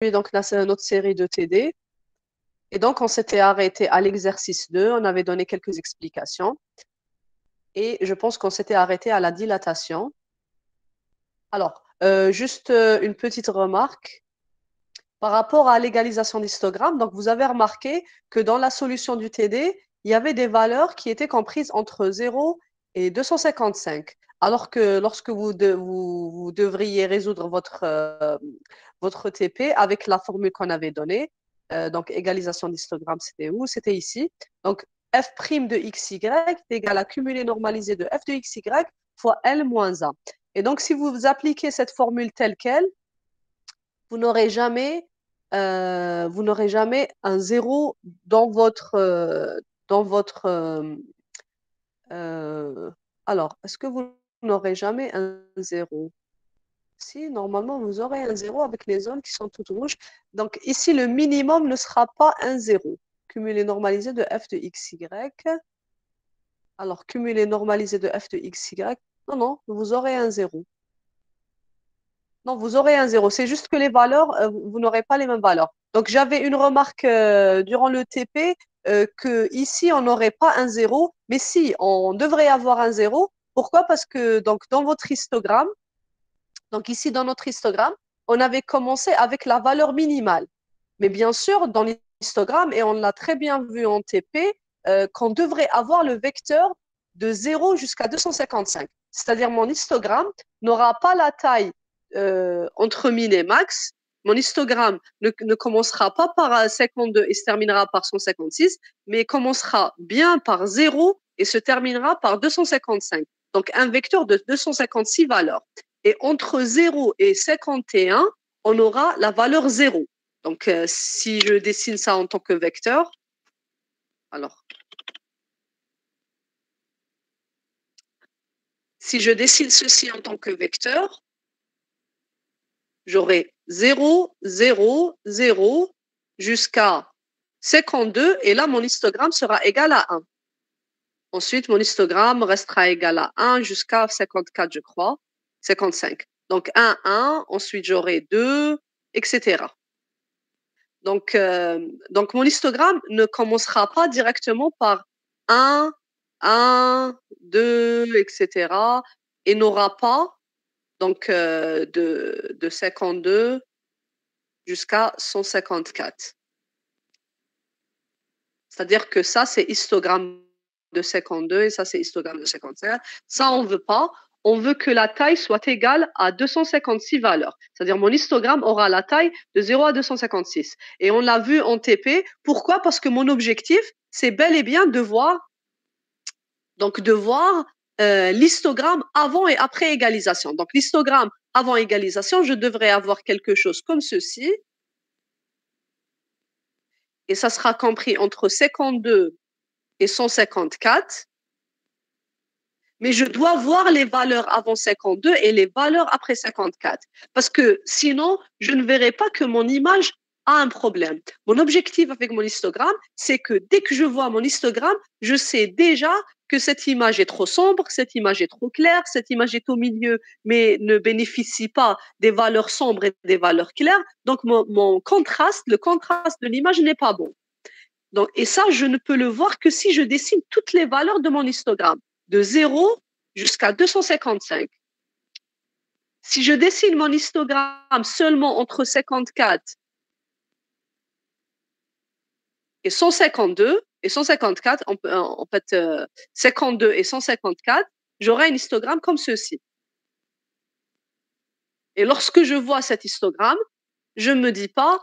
donc notre série de TD. Et donc, on s'était arrêté à l'exercice 2, on avait donné quelques explications. Et je pense qu'on s'était arrêté à la dilatation. Alors, juste une petite remarque. Par rapport à l'égalisation d'histogramme, donc vous avez remarqué que dans la solution du TD, il y avait des valeurs qui étaient comprises entre 0 et 255. Alors que lorsque vous devriez résoudre votre TP avec la formule qu'on avait donnée, donc égalisation d'histogramme, c'était où? C'était ici. Donc f' de xy est égal à cumulé normalisé de f de xy fois L moins 1. Et donc, si vous appliquez cette formule telle qu'elle, vous n'aurez jamais, un zéro dans votre alors, est-ce que vous n'aurez jamais un zéro? Si, normalement, vous aurez un zéro avec les zones qui sont toutes rouges. Donc, ici, le minimum ne sera pas un zéro. Cumulé normalisé de f de xy. Alors, cumulé normalisé de f de xy. Non, non, vous aurez un zéro. Non, vous aurez un zéro. C'est juste que les valeurs, vous n'aurez pas les mêmes valeurs. Donc, j'avais une remarque durant le TP que ici, on n'aurait pas un zéro, mais si, on devrait avoir un zéro. Pourquoi? Parce que donc, dans votre histogramme, donc ici, dans notre histogramme, on avait commencé avec la valeur minimale. Mais bien sûr, dans l'histogramme, et on l'a très bien vu en TP, qu'on devrait avoir le vecteur de 0 jusqu'à 255. C'est-à-dire mon histogramme n'aura pas la taille entre min et max. Mon histogramme ne commencera pas par 52 et se terminera par 156, mais commencera bien par 0 et se terminera par 255. Donc un vecteur de 256 valeurs. Et entre 0 et 51, on aura la valeur 0. Donc, si je dessine ça en tant que vecteur, alors, si je dessine ceci en tant que vecteur, j'aurai 0, 0, 0 jusqu'à 52, et là, mon histogramme sera égal à 1. Ensuite, mon histogramme restera égal à 1 jusqu'à 54, je crois, 55. Donc, 1, 1, ensuite j'aurai 2, etc. Donc, mon histogramme ne commencera pas directement par 1, 1, 2, etc. et n'aura pas donc, de 52 jusqu'à 154. C'est-à-dire que ça, c'est histogramme de 52 et ça, c'est histogramme de 55. Ça, on ne veut pas. On veut que la taille soit égale à 256 valeurs. C'est-à-dire mon histogramme aura la taille de 0 à 256. Et on l'a vu en TP. Pourquoi? Parce que mon objectif, c'est bel et bien de voir l'histogramme avant et après égalisation. Donc l'histogramme avant égalisation, je devrais avoir quelque chose comme ceci. Et ça sera compris entre 52 et 154. Mais je dois voir les valeurs avant 52 et les valeurs après 54. Parce que sinon, je ne verrai pas que mon image a un problème. Mon objectif avec mon histogramme, c'est que dès que je vois mon histogramme, je sais déjà que cette image est trop sombre, que cette image est trop claire, cette image est au milieu, mais ne bénéficie pas des valeurs sombres et des valeurs claires. Donc, le contraste de l'image n'est pas bon. Donc, et ça, je ne peux le voir que si je dessine toutes les valeurs de mon histogramme, de 0 jusqu'à 255. Si je dessine mon histogramme seulement entre 54 et 152, et 154, en fait, 52 et 154, j'aurai un histogramme comme ceci. Et lorsque je vois cet histogramme, je ne me dis pas,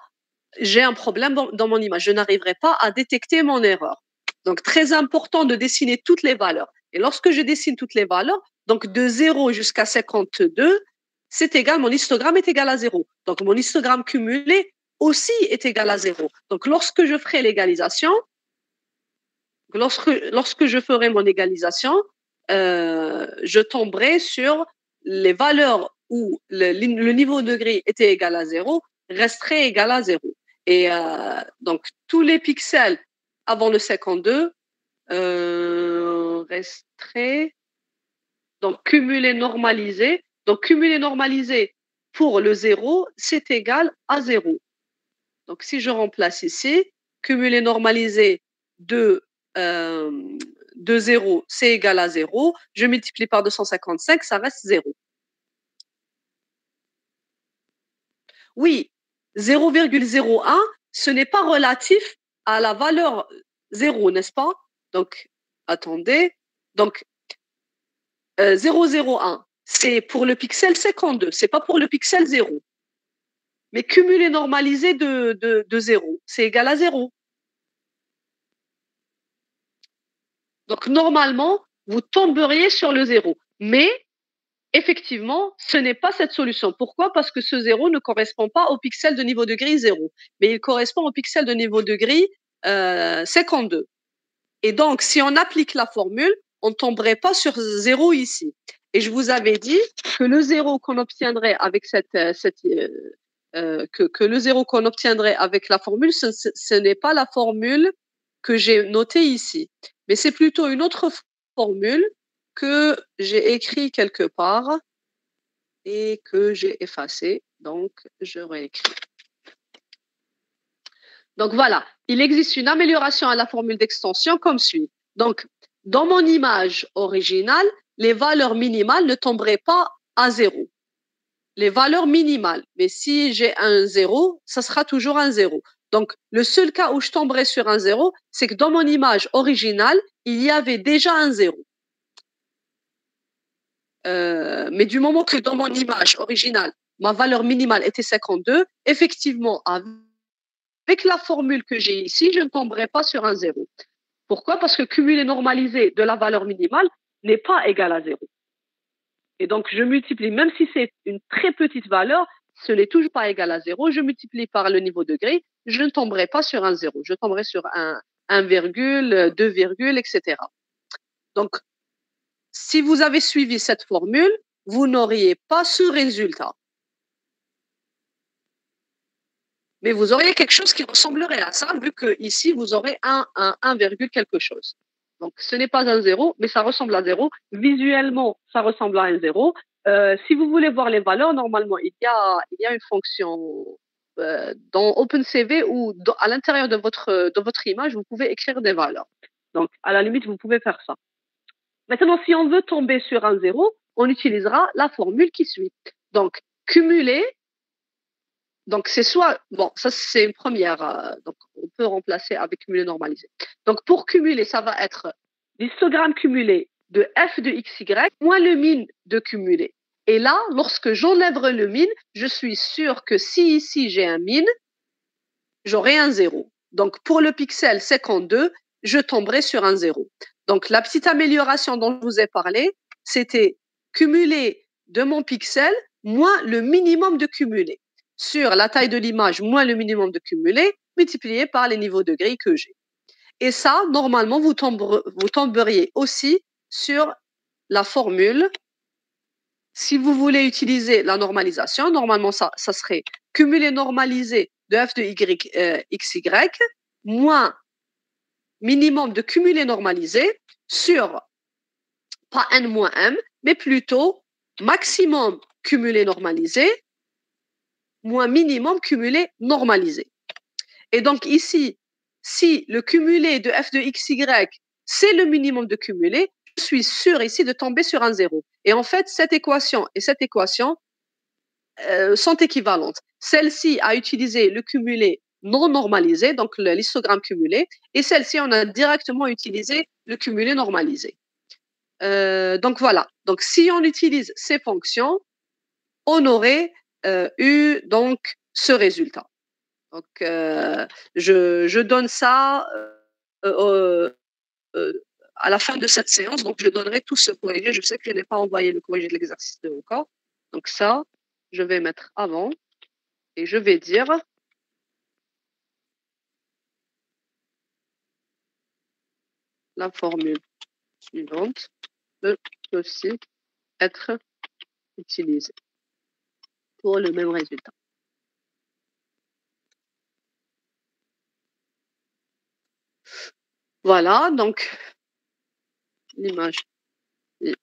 j'ai un problème dans mon image. Je n'arriverai pas à détecter mon erreur. Donc, très important de dessiner toutes les valeurs. Et lorsque je dessine toutes les valeurs, donc de 0 jusqu'à 52, c'est égal, mon histogramme est égal à 0. Donc, mon histogramme cumulé aussi est égal à 0. Donc, lorsque je ferai l'égalisation, lorsque je ferai mon égalisation, je tomberai sur les valeurs où le niveau de gris était égal à 0, resterait égal à 0. Et donc, tous les pixels avant le 52 resteraient donc cumulé normalisé. Donc, cumulé normalisé pour le 0, c'est égal à 0. Donc, si je remplace ici, cumulé normalisé de, 0, c'est égal à 0. Je multiplie par 255, ça reste 0. Oui, 0,01, ce n'est pas relatif à la valeur 0, n'est-ce pas? Donc, attendez. Donc, 0,01, c'est pour le pixel 52, c'est pas pour le pixel 0. Mais cumulé normalisé de 0, c'est égal à 0. Donc, normalement, vous tomberiez sur le 0. Mais, effectivement, ce n'est pas cette solution. Pourquoi? Parce que ce 0 ne correspond pas au pixel de niveau de grille 0, mais il correspond au pixel de niveau de grille 52. Et donc, si on applique la formule, on ne tomberait pas sur 0 ici. Et je vous avais dit que le 0 qu'on obtiendrait avec que le 0 qu'on obtiendrait avec la formule, ce n'est pas la formule que j'ai notée ici, mais c'est plutôt une autre formule que j'ai écrite quelque part et que j'ai effacée. Donc, je réécris. Donc voilà, il existe une amélioration à la formule d'extension comme suit. Donc, dans mon image originale, les valeurs minimales ne tomberaient pas à 0. Les valeurs minimales. Mais si j'ai un 0, ça sera toujours un 0. Donc, le seul cas où je tomberai sur un 0, c'est que dans mon image originale, il y avait déjà un 0. Mais du moment que dans mon image originale, ma valeur minimale était 52, effectivement, avec la formule que j'ai ici, je ne tomberai pas sur un 0. Pourquoi? Parce que cumulé normalisé de la valeur minimale n'est pas égal à 0. Et donc, je multiplie, même si c'est une très petite valeur, ce n'est toujours pas égal à 0. Je multiplie par le niveau de grille, je ne tomberai pas sur un 0. Je tomberai sur un 1, 2, etc. Donc, si vous avez suivi cette formule, vous n'auriez pas ce résultat. Mais vous auriez quelque chose qui ressemblerait à ça, vu que ici vous aurez un 1, quelque chose. Donc, ce n'est pas un 0, mais ça ressemble à 0. Visuellement, ça ressemble à un 0. Si vous voulez voir les valeurs, normalement, il y a une fonction dans OpenCV ou à l'intérieur de votre image, vous pouvez écrire des valeurs. Donc, à la limite, vous pouvez faire ça. Maintenant, si on veut tomber sur un 0, on utilisera la formule qui suit. Donc, cumuler. Donc, c'est soit, bon, ça c'est une première, donc on peut remplacer avec cumulé normalisé. Donc, pour cumuler, ça va être l'histogramme cumulé de f de xy moins le min de cumulé. Et là, lorsque j'enlèverai le min, je suis sûr que si ici j'ai un min, j'aurai un 0. Donc, pour le pixel 52, je tomberai sur un 0. Donc, la petite amélioration dont je vous ai parlé, c'était cumuler de mon pixel moins le minimum de cumulé sur la taille de l'image moins le minimum de cumulé multiplié par les niveaux de grille que j'ai. Et ça, normalement, vous tomberiez aussi sur la formule. Si vous voulez utiliser la normalisation, normalement, ça serait cumulé normalisé de f de xy moins minimum de cumulé normalisé sur, pas n moins m, mais plutôt maximum cumulé normalisé moins minimum cumulé normalisé. Et donc ici, si le cumulé de f de xy, c'est le minimum de cumulé, je suis sûr ici de tomber sur un 0. Et en fait, cette équation et cette équation sont équivalentes. Celle-ci a utilisé le cumulé non normalisé, donc l'histogramme cumulé, et celle-ci, on a directement utilisé le cumulé normalisé. Donc voilà. Donc si on utilise ces fonctions, on aurait eu donc ce résultat. Donc je donne ça à la fin de cette séance. Donc je donnerai tout ce corrigé. Je sais que je n'ai pas envoyé le corrigé de l'exercice de encore. Donc ça, je vais mettre avant et je vais dire la formule suivante peut aussi être utilisée pour le même résultat. Voilà, donc l'image est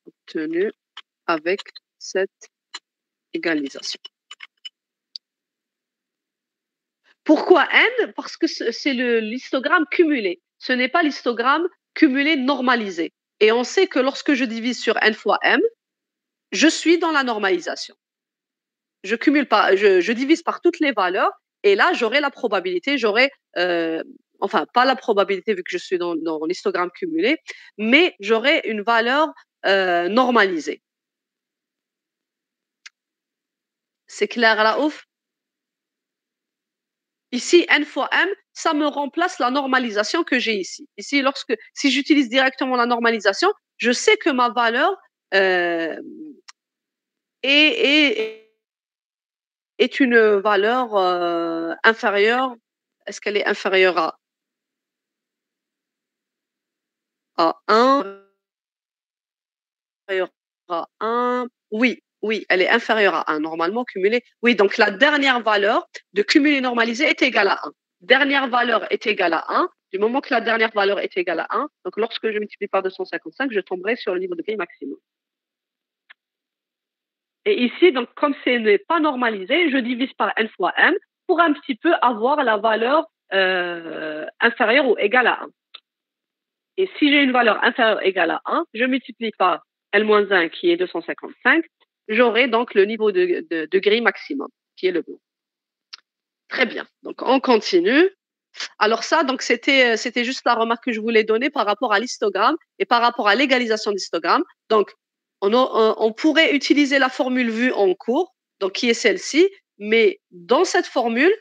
obtenue avec cette égalisation. Pourquoi n? Parce que c'est l'histogramme cumulé. Ce n'est pas l'histogramme cumulé normalisé. Et on sait que lorsque je divise sur n fois m, je suis dans la normalisation. Je cumule pas, je divise par toutes les valeurs et là, j'aurai la probabilité, enfin, pas la probabilité vu que je suis dans l'histogramme cumulé, mais j'aurai une valeur normalisée. C'est clair là, ouf? Ici, n fois m, ça me remplace la normalisation que j'ai ici. Ici, si j'utilise directement la normalisation, je sais que ma valeur euh, est, est une valeur inférieure. Est-ce qu'elle est inférieure à 1? Inférieure à 1? Oui, oui, elle est inférieure à 1. Normalement, cumulée. Oui, donc la dernière valeur de cumulé normalisé est égale à 1. Dernière valeur est égale à 1. Du moment que la dernière valeur est égale à 1, donc lorsque je multiplie par 255, je tomberai sur le niveau de grille maximum. Et ici, donc, comme ce n'est pas normalisé, je divise par n fois m pour un petit peu avoir la valeur inférieure ou égale à 1. Et si j'ai une valeur inférieure ou égale à 1, je multiplie par L-1 qui est 255, j'aurai donc le niveau de grille maximum, qui est le blanc. Très bien. Donc, on continue. Alors ça, donc c'était juste la remarque que je voulais donner par rapport à l'histogramme et par rapport à l'égalisation d'histogramme. Donc, on pourrait utiliser la formule vue en cours, donc qui est celle-ci, mais dans cette formule,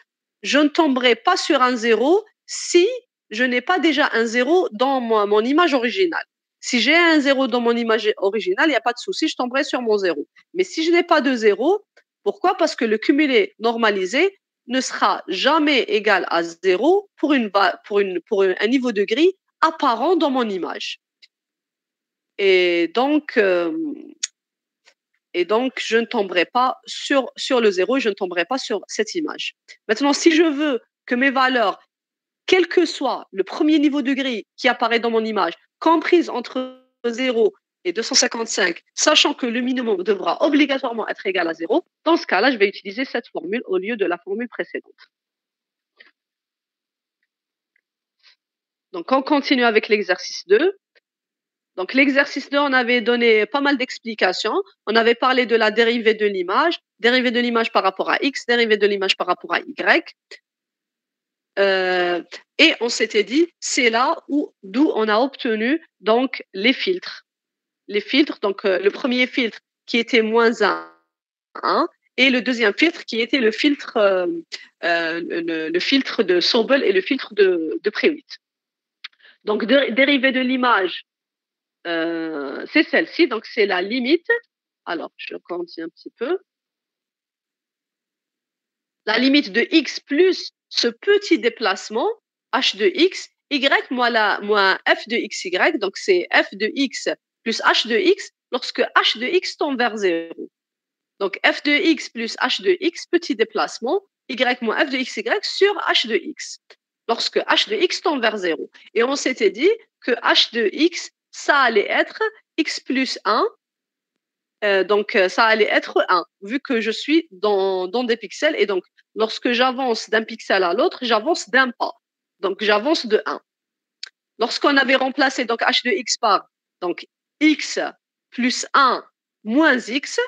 je ne tomberai pas sur un 0 si je n'ai pas déjà un 0 dans mon image originale. Si j'ai un 0 dans mon image originale, il n'y a pas de souci, je tomberai sur mon 0. Mais si je n'ai pas de 0, pourquoi? Parce que le cumulé normalisé ne sera jamais égal à 0 pour un niveau de grille apparent dans mon image. Et donc, je ne tomberai pas sur le 0 et je ne tomberai pas sur cette image. Maintenant, si je veux que mes valeurs, quel que soit le premier niveau de grille qui apparaît dans mon image, comprise entre 0 et 255, sachant que le minimum devra obligatoirement être égal à 0, dans ce cas-là, je vais utiliser cette formule au lieu de la formule précédente. Donc, on continue avec l'exercice 2. Donc, l'exercice 2, on avait donné pas mal d'explications. On avait parlé de la dérivée de l'image par rapport à x, dérivée de l'image par rapport à y. Et on s'était dit, c'est là d'où on a obtenu donc les filtres. Les filtres, donc le premier filtre qui était moins 1, et le deuxième filtre qui était le filtre de Sobel et le filtre de Prewitt. Donc, dérivée de l'image, c'est celle-ci, donc c'est la limite. Alors, je continue un petit peu. La limite de x plus ce petit déplacement, h de x, y moins f de xy, donc c'est f de x plus h de x lorsque h de x tend vers 0. Donc f de x plus h de x, petit déplacement, y moins f de xy sur h de x, lorsque h de x tend vers 0. Et on s'était dit que h de x, ça allait être x plus 1, donc ça allait être 1, vu que je suis dans des pixels. Et donc, lorsque j'avance d'un pixel à l'autre, j'avance d'un pas. Donc, j'avance de 1. Lorsqu'on avait remplacé donc h de x par donc, x plus 1 moins x,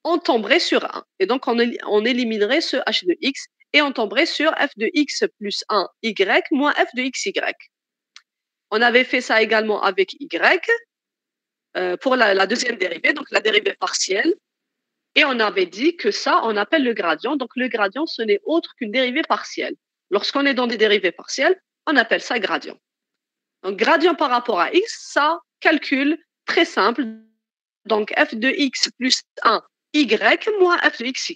on tomberait sur 1. Et donc, on éliminerait ce h de x et on tomberait sur f de x plus 1 y moins f de xy. On avait fait ça également avec y pour la deuxième dérivée, donc la dérivée partielle. Et on avait dit que ça, on appelle le gradient. Donc, le gradient, ce n'est autre qu'une dérivée partielle. Lorsqu'on est dans des dérivées partielles, on appelle ça gradient. Donc, gradient par rapport à x, ça calcule très simple. Donc, f de x plus 1 y moins f de xy.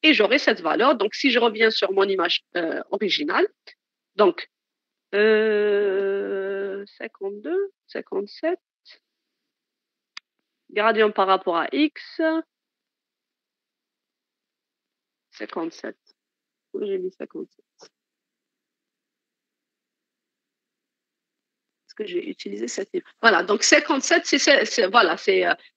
Et j'aurai cette valeur. Donc, si je reviens sur mon image originale, donc 52, 57, gradient par rapport à x, 57. Où j'ai mis 57? Est-ce que j'ai utilisé cette ligne? Voilà, donc 57, c'est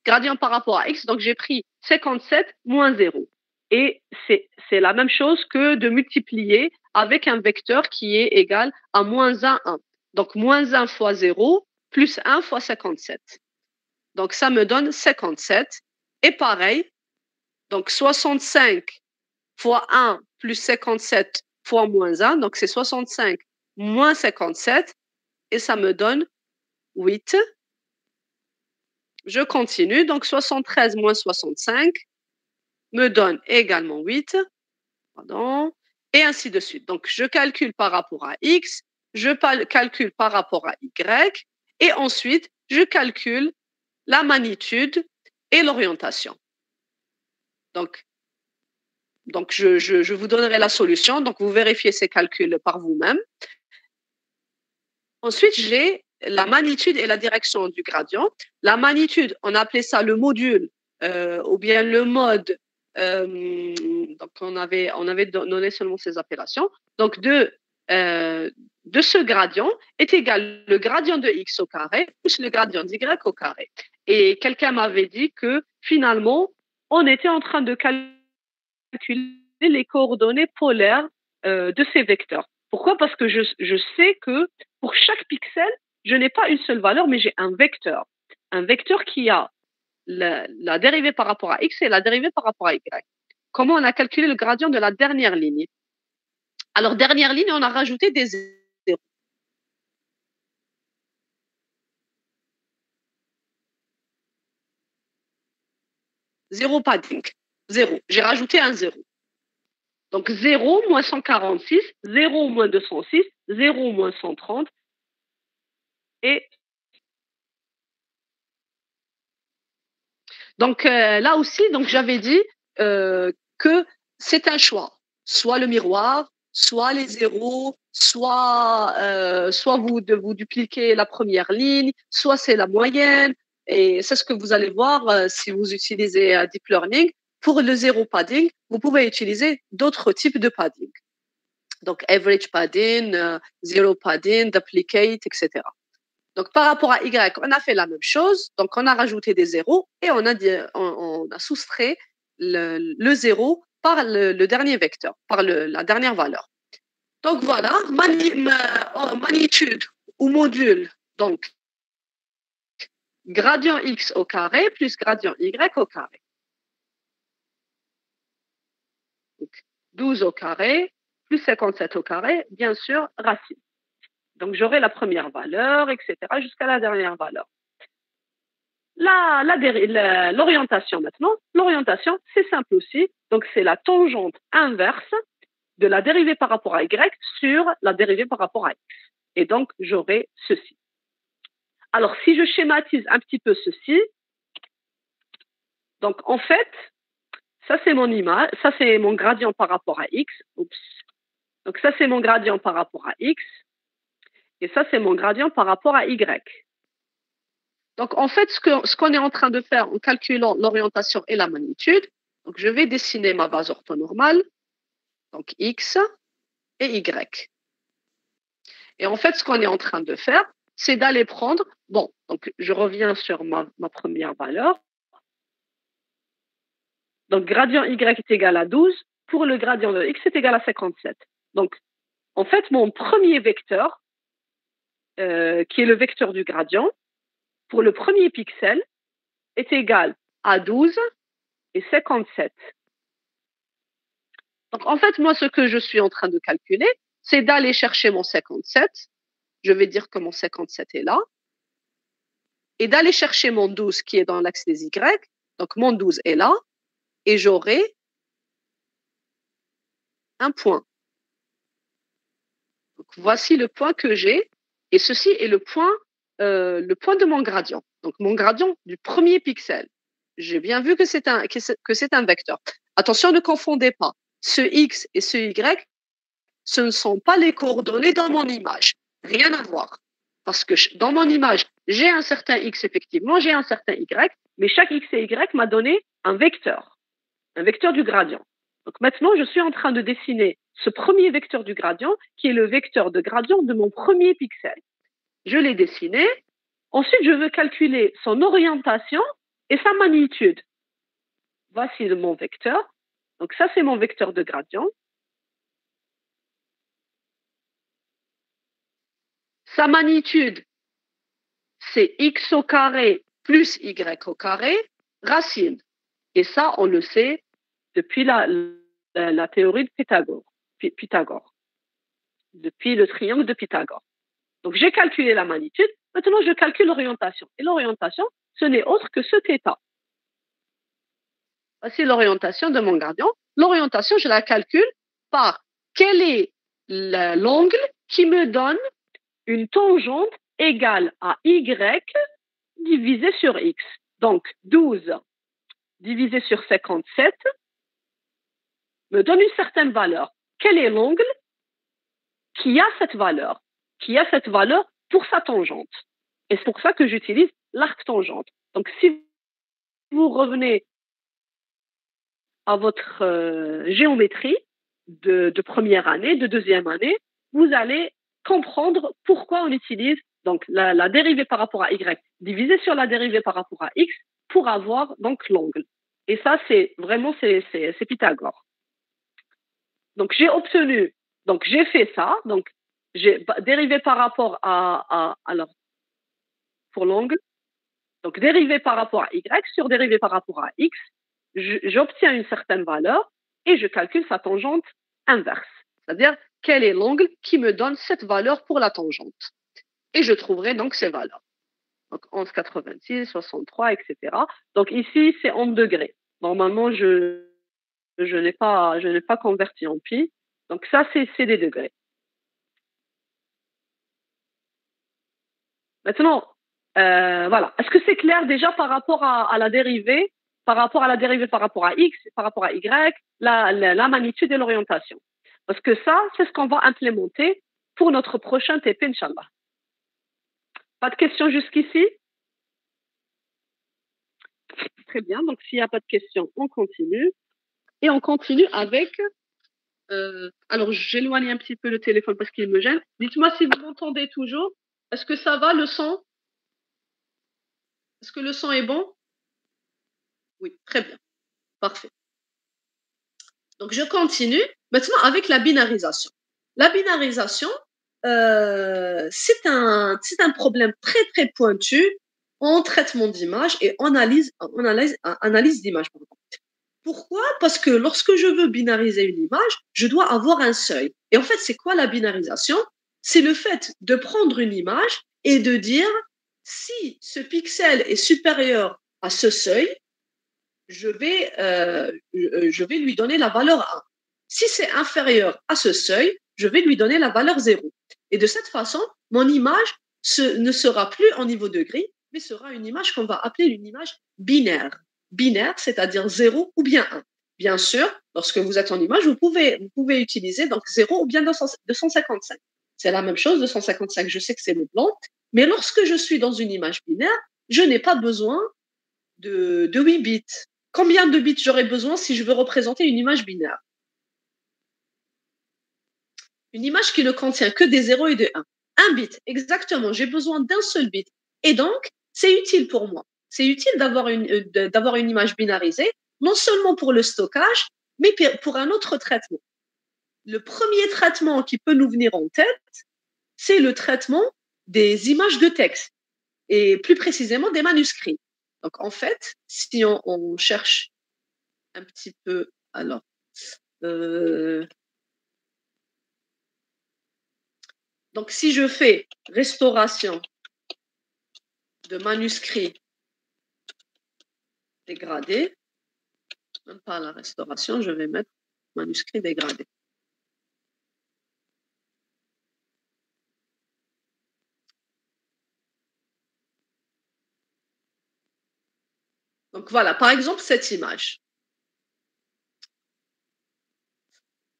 gradient par rapport à x. Donc j'ai pris 57 moins 0. Et c'est la même chose que de multiplier avec un vecteur qui est égal à moins 1, 1. Donc, moins 1 fois 0 plus 1 fois 57. Donc, ça me donne 57. Et pareil, donc 65 fois 1 plus 57 fois moins 1. Donc, c'est 65 moins 57. Et ça me donne 8. Je continue. Donc, 73 moins 65 me donne également 8. Pardon. Et ainsi de suite. Donc, je calcule par rapport à X, je calcule par rapport à Y, et ensuite, je calcule la magnitude et l'orientation. Donc je vous donnerai la solution. Donc, vous vérifiez ces calculs par vous-même. Ensuite, j'ai la magnitude et la direction du gradient. La magnitude, on appelait ça le module ou bien le mode. Donc, on avait donné seulement ces appellations. Donc, de ce gradient est égal le gradient de x au carré plus le gradient d'y au carré. Et quelqu'un m'avait dit que finalement, on était en train de calculer les coordonnées polaires de ces vecteurs. Pourquoi? Parce que je sais que pour chaque pixel, je n'ai pas une seule valeur, mais j'ai un vecteur. Un vecteur qui a la dérivée par rapport à x et la dérivée par rapport à y. Comment on a calculé le gradient de la dernière ligne? Alors, dernière ligne, on a rajouté des zéros. Zéro padding. Zéro. J'ai rajouté un zéro. Donc, 0 moins 146, 0 moins 206, 0 moins 130 et donc là aussi, donc j'avais dit que c'est un choix, soit le miroir, soit les zéros, soit vous dupliquez la première ligne, soit c'est la moyenne. Et c'est ce que vous allez voir si vous utilisez Deep Learning. Pour le zéro padding, vous pouvez utiliser d'autres types de padding. Donc, average padding, zero padding, duplicate, etc. Donc, par rapport à Y, on a fait la même chose. Donc, on a rajouté des zéros et on a soustrait le zéro par le dernier vecteur, par la dernière valeur. Donc, voilà, magnitude ou module. Donc, gradient X au carré plus gradient Y au carré. Donc, 12 au carré plus 57 au carré, bien sûr, racine. Donc, j'aurai la première valeur, etc., jusqu'à la dernière valeur. L'orientation maintenant, l'orientation, c'est simple aussi. Donc, c'est la tangente inverse de la dérivée par rapport à Y sur la dérivée par rapport à X. Et donc, j'aurai ceci. Alors, si je schématise un petit peu ceci, donc en fait, ça c'est mon image, ça c'est mon gradient par rapport à X. Oups. Donc, ça c'est mon gradient par rapport à X. Et ça c'est mon gradient par rapport à Y. Donc, en fait, ce qu'on est en train de faire en calculant l'orientation et la magnitude, donc je vais dessiner ma base orthonormale, donc X et Y. Et en fait, ce qu'on est en train de faire, c'est d'aller prendre, bon, donc je reviens sur ma première valeur. Donc, gradient Y est égal à 12, pour le gradient de X est égal à 57. Donc, en fait, mon premier vecteur, qui est le vecteur du gradient, pour le premier pixel, est égal à 12 et 57. Donc, en fait, moi, ce que je suis en train de calculer, c'est d'aller chercher mon 57. Je vais dire que mon 57 est là. Et d'aller chercher mon 12 qui est dans l'axe des Y. Donc, mon 12 est là. Et j'aurai un point. Donc, voici le point que j'ai. Et ceci est le point de mon gradient. Donc, mon gradient du premier pixel. J'ai bien vu que c'est un vecteur. Attention, ne confondez pas. Ce X et ce Y, ce ne sont pas les coordonnées dans mon image. Rien à voir. Parce que dans mon image, j'ai un certain X, effectivement, j'ai un certain Y, mais chaque X et Y m'a donné un vecteur du gradient. Donc maintenant, je suis en train de dessiner ce premier vecteur du gradient, qui est le vecteur de gradient de mon premier pixel. Je l'ai dessiné. Ensuite, je veux calculer son orientation et sa magnitude. Voici mon vecteur. Donc ça, c'est mon vecteur de gradient. Sa magnitude, c'est x au carré plus y au carré, racine. Et ça, on le sait depuis la théorie de Pythagore, depuis le triangle de Pythagore. Donc, j'ai calculé la magnitude. Maintenant, je calcule l'orientation. Et l'orientation, ce n'est autre que ce θ. Voici l'orientation de mon gradient. L'orientation, je la calcule par quel est l'angle qui me donne une tangente égale à y divisé sur x. Donc, 12 divisé sur 57 me donne une certaine valeur. Quel est l'angle qui a cette valeur? Qui a cette valeur pour sa tangente. Et c'est pour ça que j'utilise l'arc tangente. Donc, si vous revenez à votre géométrie de première année, de deuxième année, vous allez comprendre pourquoi on utilise donc la dérivée par rapport à y divisée sur la dérivée par rapport à x pour avoir donc l'angle. Et ça, c'est vraiment c'est Pythagore. Donc, j'ai obtenu, donc j'ai fait ça, donc j'ai dérivé par rapport alors, pour l'angle, donc dérivé par rapport à y sur dérivé par rapport à x, j'obtiens une certaine valeur et je calcule sa tangente inverse. C'est-à-dire, quel est l'angle qui me donne cette valeur pour la tangente. Et je trouverai donc ces valeurs. Donc, 11,86, 63, etc. Donc, ici, c'est en degrés. Normalement, je n'ai pas converti en pi. Donc, ça, c'est des degrés. Maintenant, voilà. Est-ce que c'est clair déjà par rapport à la dérivée, par rapport à x, par rapport à y, la magnitude et l'orientation? Parce que ça, c'est ce qu'on va implémenter pour notre prochain TP, Inch'Allah. Pas de questions jusqu'ici? Très bien. Donc, s'il n'y a pas de questions, on continue. Et on continue avec... alors, j'éloigne un petit peu le téléphone parce qu'il me gêne. Dites-moi si vous m'entendez toujours. Est-ce que ça va, le son? Est-ce que le son est bon? Oui, très bien. Parfait. Donc, je continue maintenant avec la binarisation. La binarisation, c'est un problème très, très pointu en traitement d'image et analyse d'image. Pourquoi? Parce que lorsque je veux binariser une image, je dois avoir un seuil. Et en fait, c'est quoi la binarisation? C'est le fait de prendre une image et de dire si ce pixel est supérieur à ce seuil, je vais lui donner la valeur 1. Si c'est inférieur à ce seuil, je vais lui donner la valeur 0. Et de cette façon, mon image ne sera plus en niveau de grille, mais sera une image qu'on va appeler une image binaire. Binaire, c'est-à-dire 0 ou bien 1. Bien sûr, lorsque vous êtes en image, vous pouvez utiliser donc 0 ou bien 255. C'est la même chose, 255, je sais que c'est le blanc, mais lorsque je suis dans une image binaire, je n'ai pas besoin de 8 bits. Combien de bits j'aurais besoin si je veux représenter une image binaire? Une image qui ne contient que des 0 et des 1. Un bit, exactement. J'ai besoin d'un seul bit. Et donc, c'est utile pour moi. C'est utile d'avoir une image binarisée, non seulement pour le stockage, mais pour un autre traitement. Le premier traitement qui peut nous venir en tête, c'est le traitement des images de texte, et plus précisément des manuscrits. Donc, en fait, si on cherche un petit peu, alors, donc si je fais restauration de manuscrits dégradés, même pas la restauration, je vais mettre manuscrits dégradés. Donc voilà, par exemple, cette image.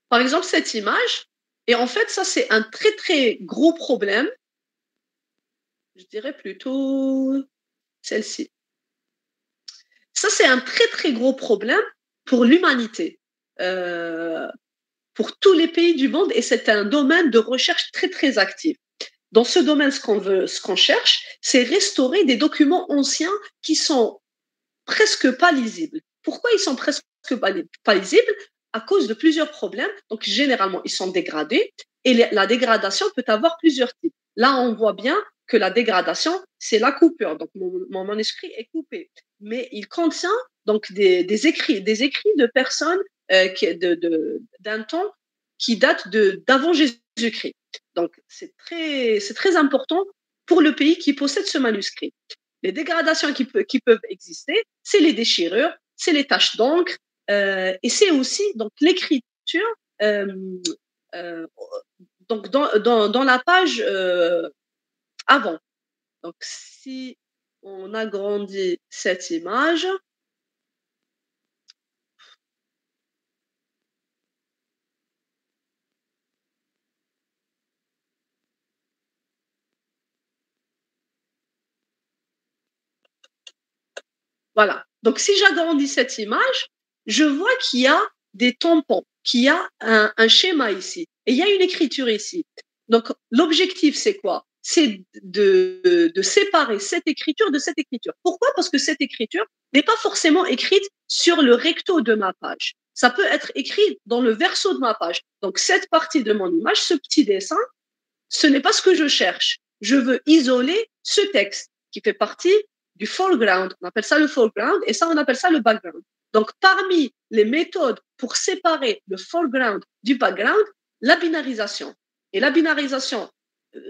Par exemple, cette image, et en fait, ça, c'est un très, très gros problème. Je dirais plutôt celle-ci. Ça, c'est un très, très gros problème pour l'humanité, pour tous les pays du monde, et c'est un domaine de recherche très, très actif. Dans ce domaine, ce qu'on cherche, c'est restaurer des documents anciens qui sont presque pas lisibles. Pourquoi ils sont presque pas lisibles à cause de plusieurs problèmes. Donc, généralement, ils sont dégradés et la dégradation peut avoir plusieurs types. Là, on voit bien que la dégradation, c'est la coupure. Donc, mon manuscrit est coupé. Mais il contient donc des écrits de personnes d'un temps qui date d'avant Jésus-Christ. Donc, c'est très important pour le pays qui possède ce manuscrit. Les dégradations qui peuvent exister, c'est les déchirures, c'est les taches d'encre, et c'est aussi donc l'écriture donc dans la page avant. Donc, si on agrandit cette image, voilà. Donc, si j'agrandis cette image, je vois qu'il y a des tampons, qu'il y a un schéma ici. Et il y a une écriture ici. Donc, l'objectif, c'est quoi? C'est de séparer cette écriture de cette écriture. Pourquoi? Parce que cette écriture n'est pas forcément écrite sur le recto de ma page. Ça peut être écrit dans le verso de ma page. Donc, cette partie de mon image, ce petit dessin, ce n'est pas ce que je cherche. Je veux isoler ce texte qui fait partie du foreground. On appelle ça le foreground et ça, on appelle ça le background. Donc, parmi les méthodes pour séparer le foreground du background, la binarisation. Et la binarisation,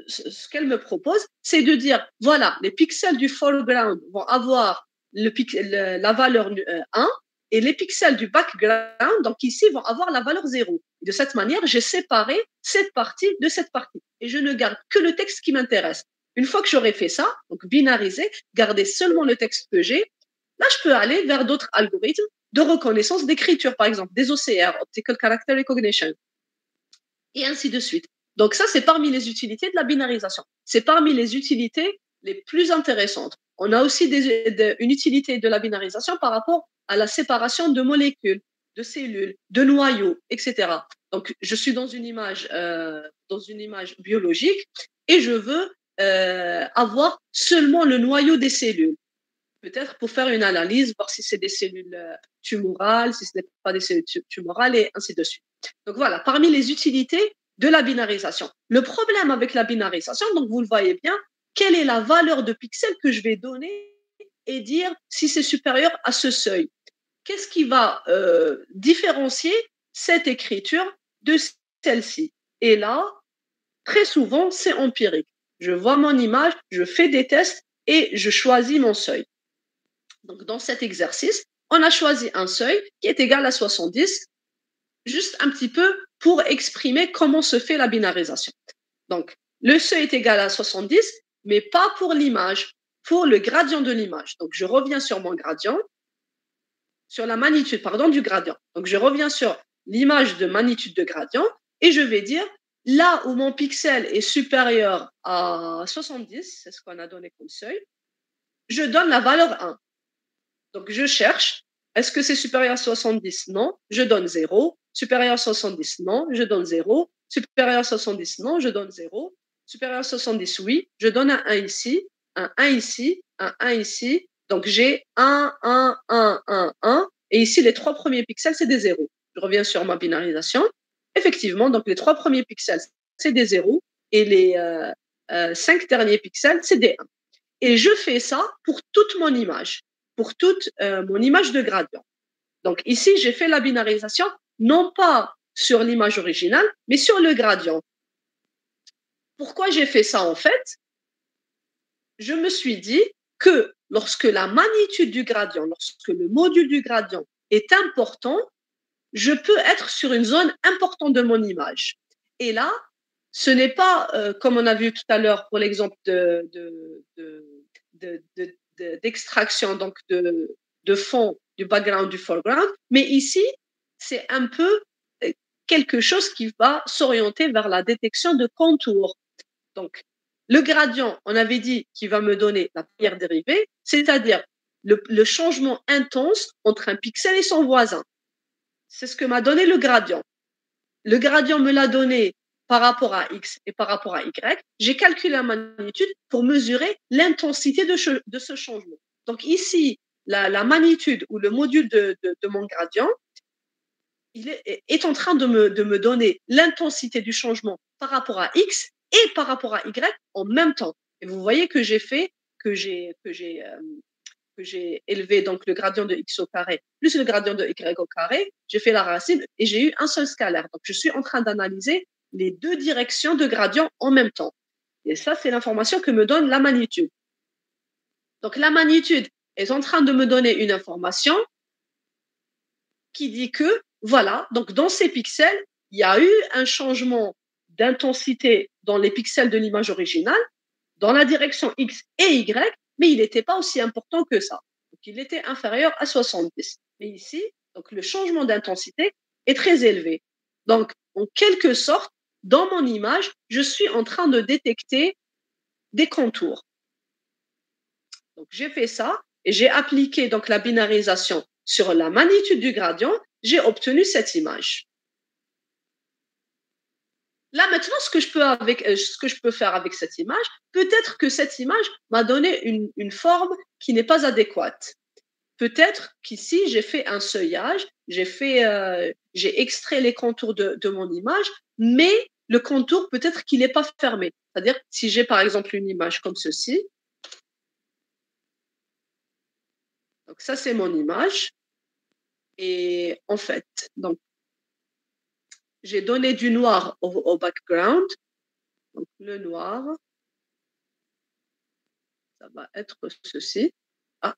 ce qu'elle me propose, c'est de dire, voilà, les pixels du foreground vont avoir la valeur 1 et les pixels du background, donc ici, vont avoir la valeur 0. De cette manière, j'ai séparé cette partie de cette partie et je ne garde que le texte qui m'intéresse. Une fois que j'aurai fait ça, donc binariser, garder seulement le texte que j'ai, là, je peux aller vers d'autres algorithmes de reconnaissance d'écriture, par exemple, des OCR, Optical Character Recognition, et ainsi de suite. Donc ça, c'est parmi les utilités de la binarisation. C'est parmi les utilités les plus intéressantes. On a aussi une utilité de la binarisation par rapport à la séparation de molécules, de cellules, de noyaux, etc. Donc, je suis dans une image biologique et je veux avoir seulement le noyau des cellules. Peut-être pour faire une analyse, voir si c'est des cellules tumorales, si ce n'est pas des cellules tumorales, et ainsi de suite. Donc voilà, parmi les utilités de la binarisation. Le problème avec la binarisation, donc vous le voyez bien, quelle est la valeur de pixels que je vais donner et dire si c'est supérieur à ce seuil. Qu'est-ce qui va différencier cette écriture de celle-ci? Et là, très souvent, c'est empirique. Je vois mon image, je fais des tests et je choisis mon seuil. Donc, dans cet exercice, on a choisi un seuil qui est égal à 70, juste un petit peu pour exprimer comment se fait la binarisation. Donc, le seuil est égal à 70, mais pas pour l'image, pour le gradient de l'image. Donc, je reviens sur mon gradient, sur la magnitude, pardon, du gradient. Donc, je reviens sur l'image de magnitude de gradient et je vais dire, là où mon pixel est supérieur à 70, c'est ce qu'on a donné comme seuil, je donne la valeur 1. Donc, je cherche, est-ce que c'est supérieur à 70? Non, je donne 0. Supérieur à 70? Non, je donne 0. Supérieur à 70? Non, je donne 0. Supérieur à 70? Oui, je donne un 1 ici, un 1 ici, un 1 ici. Donc, j'ai 1, 1, 1, 1, 1. Et ici, les 3 premiers pixels, c'est des 0. Je reviens sur ma binarisation. Effectivement, donc les 3 premiers pixels, c'est des 0. Et les 5 derniers pixels, c'est des 1. Et je fais ça pour toute mon image, pour toute mon image de gradient. Donc ici, j'ai fait la binarisation, non pas sur l'image originale, mais sur le gradient. Pourquoi j'ai fait ça en fait? Je me suis dit que lorsque la magnitude du gradient, lorsque le module du gradient est important, je peux être sur une zone importante de mon image. Et là, ce n'est pas, comme on a vu tout à l'heure pour l'exemple d'extraction, donc de fond, du background, du foreground, mais ici, c'est un peu quelque chose qui va s'orienter vers la détection de contours. Donc, le gradient, on avait dit qu'il va me donner la première dérivée, c'est-à-dire le changement intense entre un pixel et son voisin. C'est ce que m'a donné le gradient. Le gradient me l'a donné par rapport à X et par rapport à Y. J'ai calculé la magnitude pour mesurer l'intensité de ce changement. Donc ici, la magnitude ou le module de mon gradient, il est en train de me donner l'intensité du changement par rapport à X et par rapport à Y en même temps. Et vous voyez que j'ai élevé donc le gradient de X au carré plus le gradient de Y au carré, j'ai fait la racine et j'ai eu un seul scalaire. Donc, je suis en train d'analyser les deux directions de gradient en même temps. Et ça, c'est l'information que me donne la magnitude. Donc, la magnitude est en train de me donner une information qui dit que, voilà, donc dans ces pixels, il y a eu un changement d'intensité dans les pixels de l'image originale, dans la direction X et Y, mais il n'était pas aussi important que ça. Donc, il était inférieur à 70. Mais ici, donc, le changement d'intensité est très élevé. Donc, en quelque sorte, dans mon image, je suis en train de détecter des contours. Donc, j'ai fait ça et j'ai appliqué donc la binarisation sur la magnitude du gradient. J'ai obtenu cette image. Là, maintenant, ce que je peux faire avec cette image, peut-être que cette image m'a donné une forme qui n'est pas adéquate. Peut-être qu'ici, j'ai fait un seuillage, j'ai extrait les contours de mon image, mais le contour, peut-être qu'il n'est pas fermé. C'est-à-dire, si j'ai par exemple une image comme ceci, donc ça, c'est mon image. Et en fait, donc, j'ai donné du noir au background. Donc, le noir, ça va être ceci. Ah.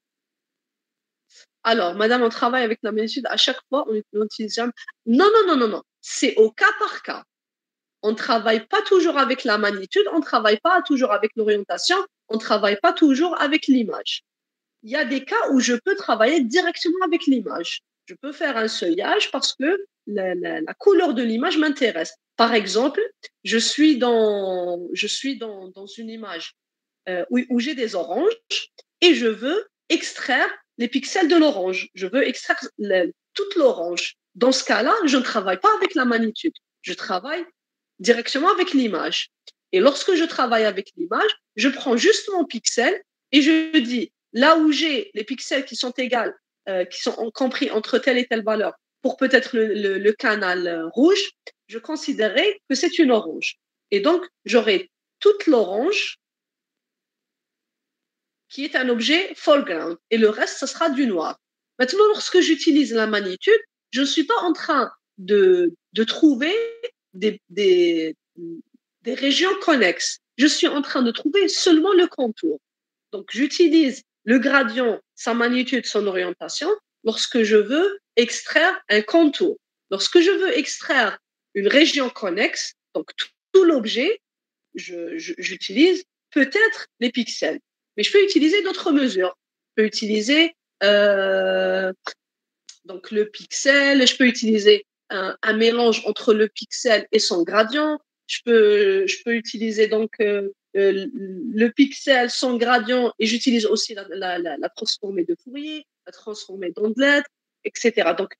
Alors, madame, on travaille avec la magnitude. À chaque fois, on utilise jamais. Non, non, non, non, non. C'est au cas par cas. On ne travaille pas toujours avec la magnitude, on ne travaille pas toujours avec l'orientation, on ne travaille pas toujours avec l'image. Il y a des cas où je peux travailler directement avec l'image. Je peux faire un seuillage parce que la couleur de l'image m'intéresse. Par exemple, je suis dans une image où j'ai des oranges et je veux extraire les pixels de l'orange. Je veux extraire toute l'orange. Dans ce cas-là, je ne travaille pas avec la magnitude. Je travaille directement avec l'image. Et lorsque je travaille avec l'image, je prends juste mon pixel et je dis, là où j'ai les pixels qui sont égales, qui sont compris entre telle et telle valeur, pour peut-être le canal rouge, je considérerais que c'est une orange. Et donc, j'aurai toute l'orange qui est un objet foreground, et le reste, ce sera du noir. Maintenant, lorsque j'utilise la magnitude, je ne suis pas en train de trouver des régions connexes. Je suis en train de trouver seulement le contour. Donc, j'utilise le gradient, sa magnitude, son orientation, lorsque je veux extraire un contour. Lorsque je veux extraire une région connexe, donc tout l'objet, j'utilise peut-être les pixels. Mais je peux utiliser d'autres mesures. Je peux utiliser donc le pixel, je peux utiliser un mélange entre le pixel et son gradient. Je peux utiliser donc le pixel, son gradient, et j'utilise aussi la transformée de Fourier, la transformée d'Ondelet, etc. Donc,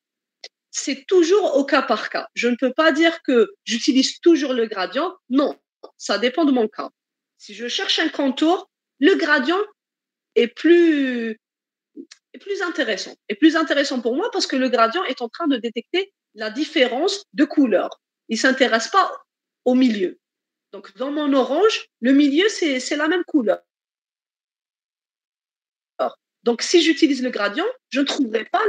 c'est toujours au cas par cas. Je ne peux pas dire que j'utilise toujours le gradient. Non, ça dépend de mon cas. Si je cherche un contour, le gradient est plus intéressant. Et plus intéressant pour moi parce que le gradient est en train de détecter la différence de couleur. Il ne s'intéresse pas au milieu. Donc, dans mon orange, le milieu, c'est la même couleur. Donc, si j'utilise le gradient, je ne trouverai pas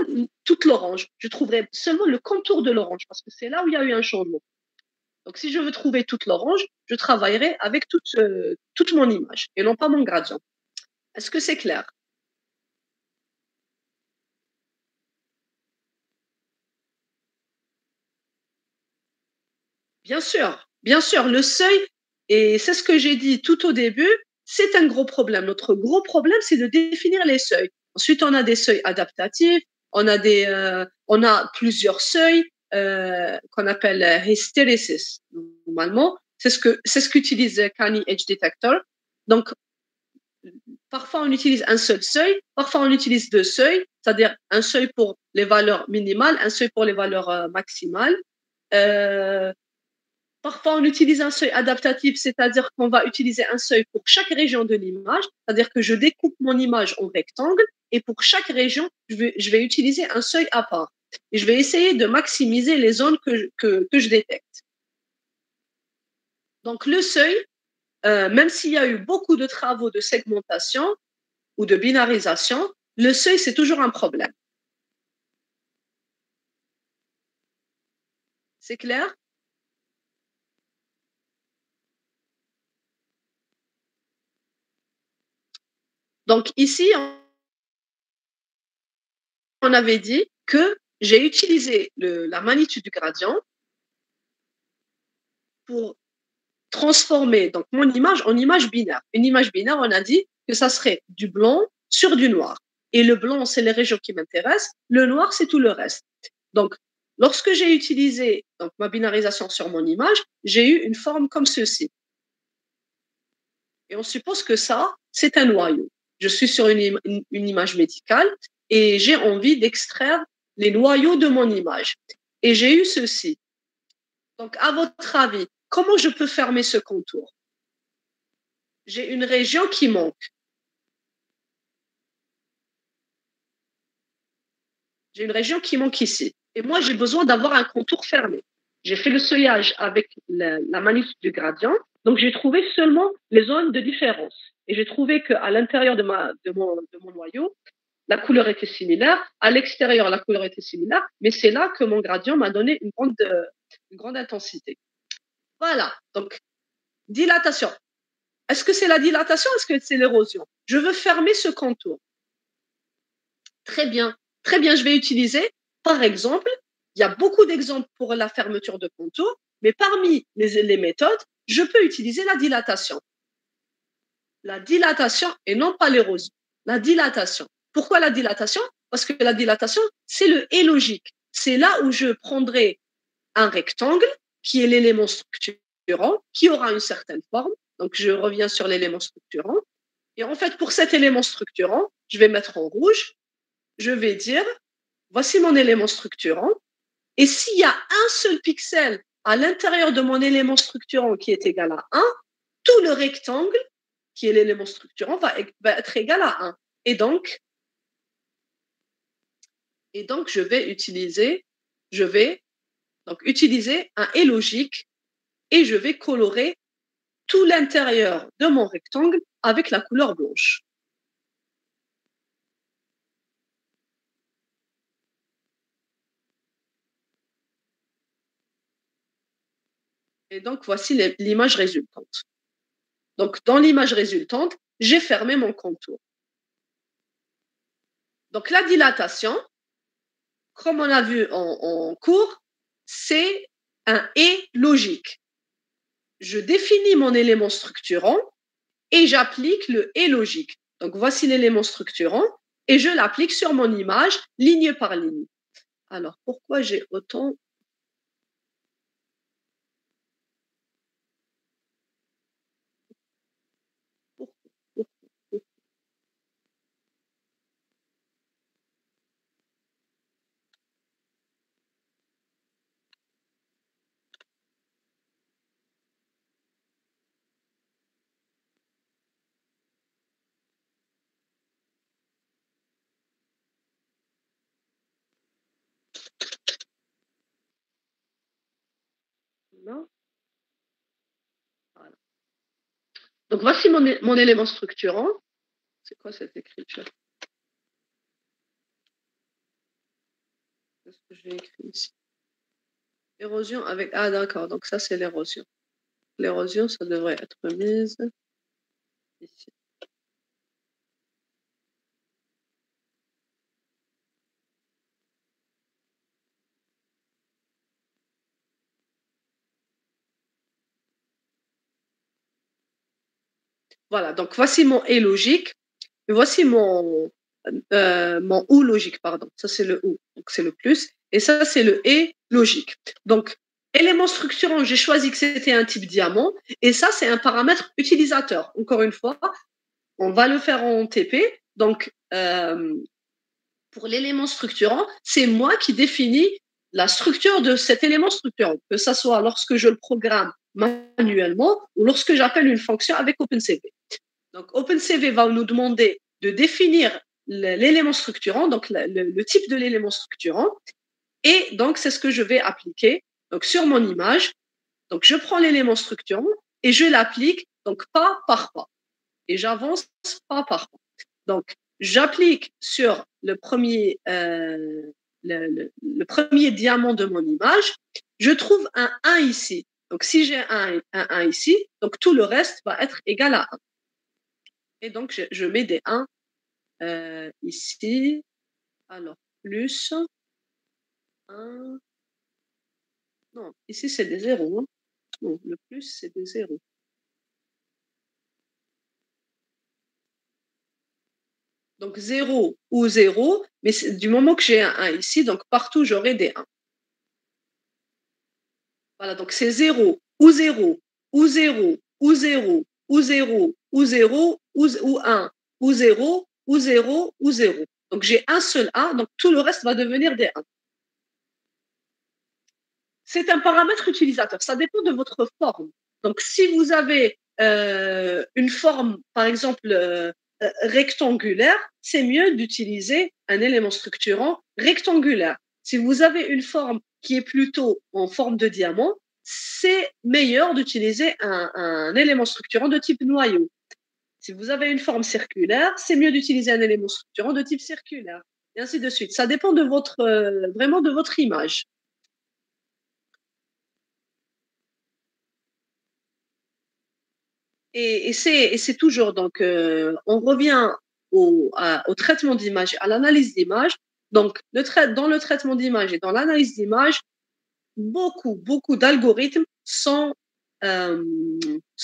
toute l'orange. Je trouverai seulement le contour de l'orange parce que c'est là où il y a eu un changement. Donc, si je veux trouver toute l'orange, je travaillerai avec toute mon image et non pas mon gradient. Est-ce que c'est clair? Bien sûr, le seuil, et c'est ce que j'ai dit tout au début, c'est un gros problème. Notre gros problème, c'est de définir les seuils. Ensuite, on a des seuils adaptatifs, on a plusieurs seuils qu'on appelle hysteresis. Normalement, c'est ce qu'utilise Canny Edge Detector. Donc, parfois, on utilise un seul seuil, parfois, on utilise deux seuils, c'est-à-dire un seuil pour les valeurs minimales, un seuil pour les valeurs maximales. Parfois, on utilise un seuil adaptatif, c'est-à-dire qu'on va utiliser un seuil pour chaque région de l'image, c'est-à-dire que je découpe mon image en rectangle et pour chaque région, je vais utiliser un seuil à part. Et je vais essayer de maximiser les zones que je détecte. Donc, le seuil, même s'il y a eu beaucoup de travaux de segmentation ou de binarisation, le seuil, c'est toujours un problème. C'est clair? Donc, ici, on avait dit que j'ai utilisé la magnitude du gradient pour transformer donc mon image en image binaire. Une image binaire, on a dit que ça serait du blanc sur du noir. Et le blanc, c'est les régions qui m'intéressent. Le noir, c'est tout le reste. Donc, lorsque j'ai utilisé donc, ma binarisation sur mon image, j'ai eu une forme comme ceci. Et on suppose que ça, c'est un noyau. Je suis sur une image médicale et j'ai envie d'extraire les noyaux de mon image. Et j'ai eu ceci. Donc, à votre avis, comment je peux fermer ce contour? J'ai une région qui manque. J'ai une région qui manque ici. Et moi, j'ai besoin d'avoir un contour fermé. J'ai fait le seuillage avec la magnitude du gradient. Donc, j'ai trouvé seulement les zones de différence. Et j'ai trouvé qu'à l'intérieur de mon noyau, la couleur était similaire. À l'extérieur, la couleur était similaire. Mais c'est là que mon gradient m'a donné une grande intensité. Voilà. Donc, dilatation. Est-ce que c'est la dilatation ou est-ce que c'est l'érosion? Je veux fermer ce contour. Très bien. Très bien, je vais utiliser, par exemple, il y a beaucoup d'exemples pour la fermeture de contour, mais parmi les méthodes, je peux utiliser la dilatation. La dilatation et non pas l'érosion. La dilatation. Pourquoi la dilatation? Parce que la dilatation, c'est le et logique. C'est là où je prendrai un rectangle qui est l'élément structurant, qui aura une certaine forme. Donc, je reviens sur l'élément structurant. Et en fait, pour cet élément structurant, je vais mettre en rouge, je vais dire, voici mon élément structurant. Et s'il y a un seul pixel à l'intérieur de mon élément structurant qui est égal à 1, tout le rectangle, qui est l'élément structurant, va être égal à 1. Et donc je vais utiliser un et logique et je vais colorer tout l'intérieur de mon rectangle avec la couleur blanche. Et donc, voici l'image résultante. Donc, dans l'image résultante, j'ai fermé mon contour. Donc, la dilatation, comme on a vu en cours, c'est un et logique. Je définis mon élément structurant et j'applique le et logique. Donc, voici l'élément structurant et je l'applique sur mon image, ligne par ligne. Alors, pourquoi j'ai autant... Non. Voilà. Donc, voici mon élément structurant. C'est quoi cette écriture? Qu'est-ce que j'ai écrit ici? Érosion avec... Ah, d'accord. Donc, ça, c'est l'érosion. L'érosion, ça devrait être mise ici. Voilà, donc voici mon et logique. Et voici mon ou logique, pardon. Ça, c'est le ou, donc c'est le plus. Et ça, c'est le et logique. Donc, élément structurant, j'ai choisi que c'était un type diamant. Et ça, c'est un paramètre utilisateur. Encore une fois, on va le faire en TP. Donc, pour l'élément structurant, c'est moi qui définis la structure de cet élément structurant, que ce soit lorsque je le programme manuellement ou lorsque j'appelle une fonction avec OpenCV. Donc, OpenCV va nous demander de définir l'élément structurant, donc le type de l'élément structurant, et donc c'est ce que je vais appliquer donc, sur mon image. Donc, je prends l'élément structurant et je l'applique donc pas par pas. Et j'avance pas par pas. Donc, j'applique sur le premier diamant de mon image, je trouve un 1 ici. Donc, si j'ai un 1 ici, donc tout le reste va être égal à 1. Et donc, je mets des 1 ici. Alors, plus 1. Non, ici, c'est des 0. Hein. Non, le plus, c'est des 0. Donc 0 ou 0, mais du moment que j'ai un 1 ici, donc partout, j'aurai des 1. Voilà, donc c'est 0 ou 0 ou 0 ou 0 ou 0 ou 0 ou 1 ou 0 ou 0 ou 0. Donc j'ai un seul 1, donc tout le reste va devenir des 1. C'est un paramètre utilisateur, ça dépend de votre forme. Donc si vous avez une forme, par exemple, rectangulaire, c'est mieux d'utiliser un élément structurant rectangulaire. Si vous avez une forme qui est plutôt en forme de diamant, c'est meilleur d'utiliser un élément structurant de type noyau. Si vous avez une forme circulaire, c'est mieux d'utiliser un élément structurant de type circulaire, et ainsi de suite. Ça dépend de vraiment de votre image. Et c'est toujours, donc, on revient au traitement d'image, à l'analyse d'image. Donc, dans le traitement d'image et dans l'analyse d'image, beaucoup d'algorithmes sont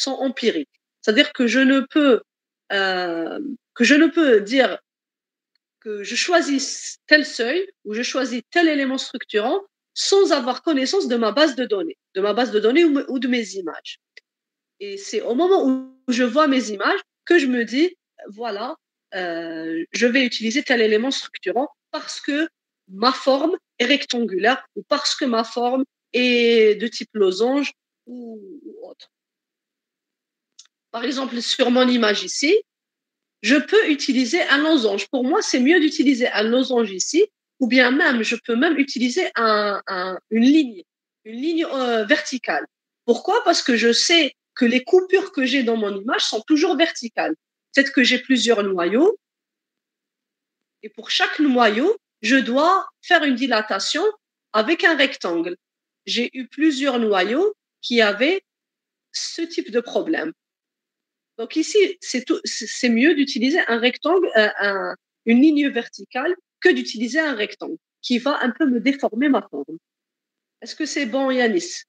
empiriques. C'est-à-dire que je ne peux dire que je choisis tel seuil ou je choisis tel élément structurant sans avoir connaissance de ma base de données, ou de mes images. Et c'est au moment où je vois mes images que je me dis, voilà, je vais utiliser tel élément structurant parce que ma forme est rectangulaire ou parce que ma forme est de type losange ou autre. Par exemple, sur mon image ici, je peux utiliser un losange. Pour moi, c'est mieux d'utiliser un losange ici, ou bien même, je peux même utiliser une ligne verticale. Pourquoi? Parce que je sais que les coupures que j'ai dans mon image sont toujours verticales. Peut-être que j'ai plusieurs noyaux, et pour chaque noyau, je dois faire une dilatation avec un rectangle. J'ai eu plusieurs noyaux qui avaient ce type de problème. Donc ici, c'est mieux d'utiliser un rectangle, une ligne verticale, que d'utiliser un rectangle qui va un peu me déformer ma forme. Est-ce que c'est bon, Yanis?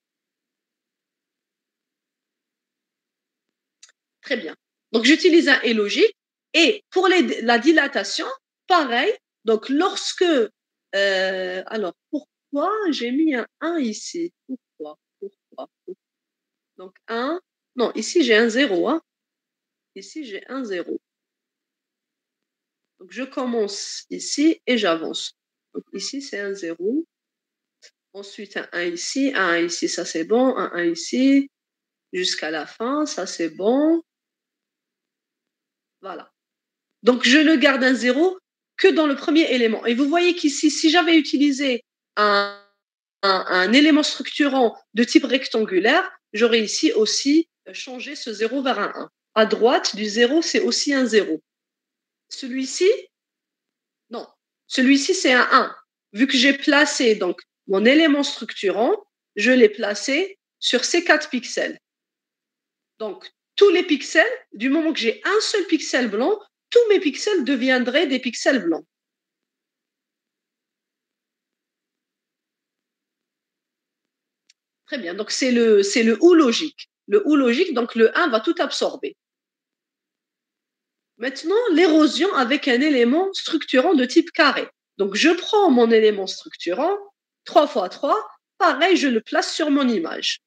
Très bien. Donc j'utilise un et logique. Et pour la dilatation, pareil. Donc lorsque... alors, pourquoi j'ai mis un 1 ici? Pourquoi? Donc 1... Non, ici j'ai un 0. Hein. Ici j'ai un 0. Donc, je commence ici et j'avance. Donc, ici, c'est un 0. Ensuite, un 1 ici, un 1 ici, ça c'est bon. Un 1 ici, jusqu'à la fin, ça c'est bon. Voilà. Donc, je ne garde un 0 que dans le premier élément. Et vous voyez qu'ici, si j'avais utilisé un élément structurant de type rectangulaire, j'aurais ici aussi changé ce 0 vers un 1. À droite du 0, c'est aussi un 0. Celui-ci, non. Celui-ci, c'est un 1. Vu que j'ai placé donc mon élément structurant, je l'ai placé sur ces 4 pixels. Donc, tous les pixels, du moment que j'ai un seul pixel blanc, tous mes pixels deviendraient des pixels blancs. Très bien, donc c'est le ou logique. Le ou logique, donc le 1 va tout absorber. Maintenant, l'érosion avec un élément structurant de type carré. Donc, je prends mon élément structurant, 3 x 3, pareil, je le place sur mon image.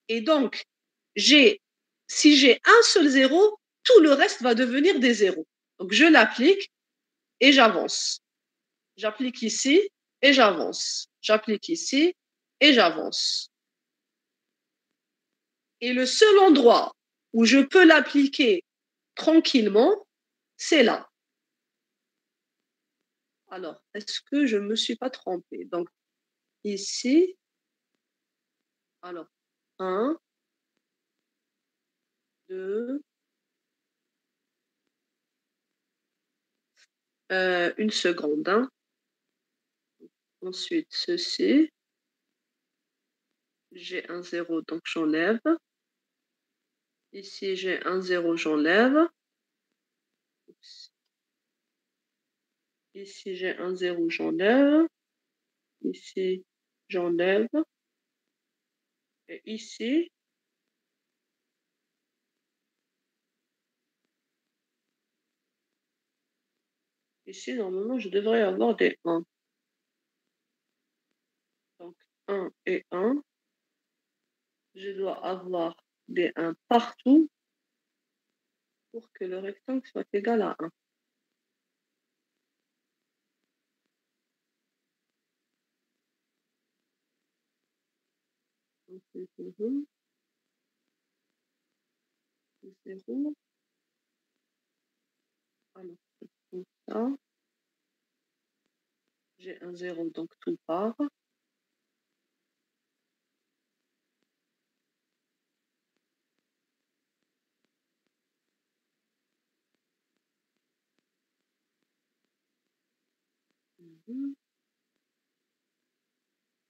Et donc, si j'ai un seul 0, tout le reste va devenir des zéros. Donc, je l'applique et j'avance. J'applique ici et j'avance. j'applique ici et j'avance. Et le seul endroit où je peux l'appliquer tranquillement, c'est là. Alors, est-ce que je ne me suis pas trompée? Donc, ici, alors, 1, 2, une seconde. Hein. Ensuite, ceci, j'ai un 0, donc j'enlève. Ici, j'ai un 0, j'enlève. Ici, j'ai un 0, j'enlève. Ici, j'enlève. Et ici, normalement, je devrais avoir des 1. Donc, 1 et 1. Je dois avoir des 1 partout pour que le rectangle soit égal à 1. Donc, 0. Alors, comme ça. J'ai un 0, donc tout part. Mhm.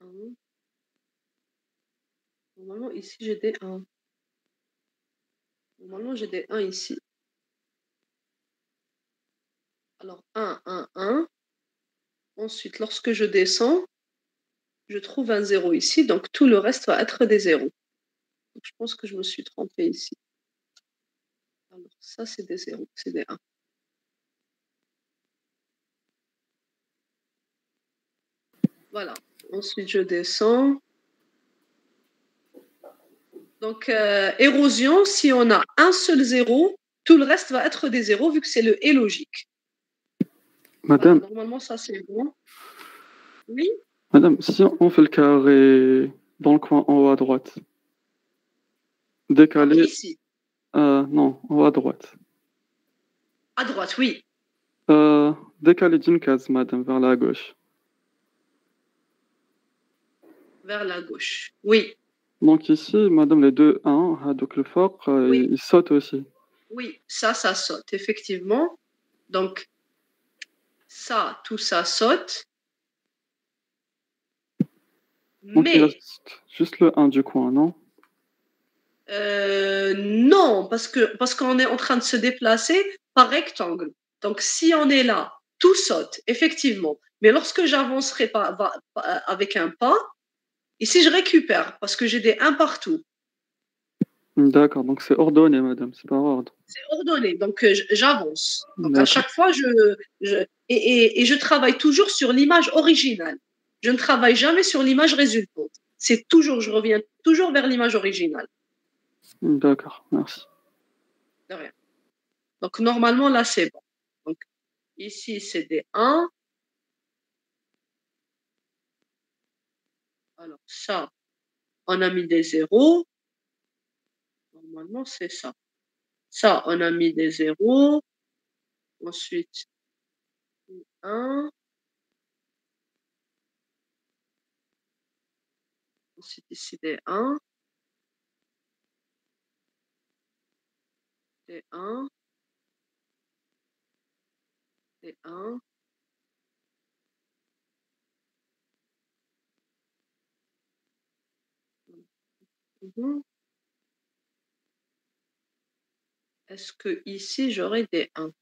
1. Normalement, ici, j'ai des 1. Normalement, j'ai des 1 ici. Alors, 1, 1, 1. Ensuite, lorsque je descends, je trouve un 0 ici. Donc, tout le reste va être des 0. Donc, je pense que je me suis trompée ici. Alors, ça, c'est des 0, c'est des 1. Voilà. Ensuite, je descends. Donc, érosion, si on a un seul 0, tout le reste va être des 0 vu que c'est le et logique. Voilà, Madame, normalement, ça, c'est bon. Oui. madame, si on fait le carré dans le coin en haut à droite, Donc, décalé, ici, non, en haut à droite. à droite, oui. Décalé d'une case, madame, vers la gauche. Vers la gauche. Oui, Donc ici, madame, les deux 1, donc le fort, oui, il saute aussi. oui. Ça saute, effectivement. Donc, ça, tout ça saute. Donc il Mais, reste juste le 1 du coin, non? non, parce qu'on est en train de se déplacer par rectangle. Donc, si on est là, tout saute, effectivement. Mais lorsque j'avancerai avec un pas, ici, je récupère parce que j'ai des 1 partout. D'accord, donc c'est ordonné, madame, c'est par ordre. C'est ordonné, donc j'avance. Donc à D'accord. chaque fois, je travaille toujours sur l'image originale. Je ne travaille jamais sur l'image résultante. C'est toujours, je reviens toujours vers l'image originale. D'accord, merci. De rien. Donc normalement, là, c'est bon. Donc ici, c'est des 1. Alors ça, on a mis des 0. Normalement, c'est ça. Ça, on a mis des 0. Ensuite, 1. Ensuite, ici, des 1. Des 1. Des 1. Mhm. Est-ce que ici j'aurai des 1?